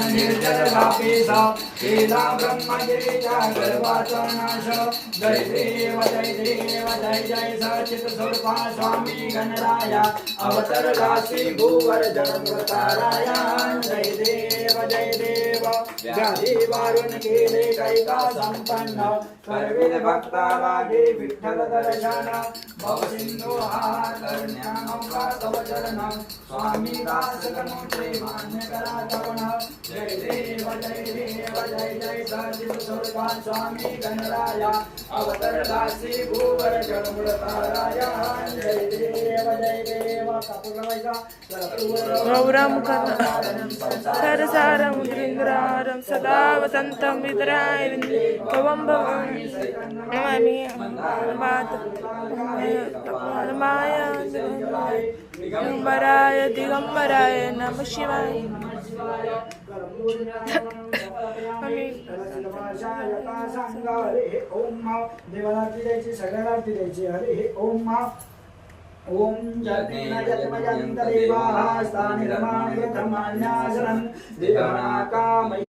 निर्जललापेश केला ब्रह्मगिरीच्या गर्वाचा नाश जय देव जय देव जय जय सचित स्वरूपा स्वामी गणराया अवतरला श्री भूवर जन्मताराया जय देव व्याधी वारुण केले कैका संपन्न करविल भक्ता लागे विठ्ठल दर्शन भवसिंधू हा करण्या तव चरण स्वामी दास कनुचे मान्य करा तपन जय देव जय जय सचिव स्वरूपा स्वामी गणराया अवतरला श्री भूवर जन्मताराया जय देव गौरम सरसारम इंद्रारम सदा वसंतम विद्राय भवम भवानी नमामि माया दिगंबराय दिगंबराय नमः शिवाय ओम जगन्नाथ देवाः स्थानि रमाणि प्रथमान्यासनं देवानां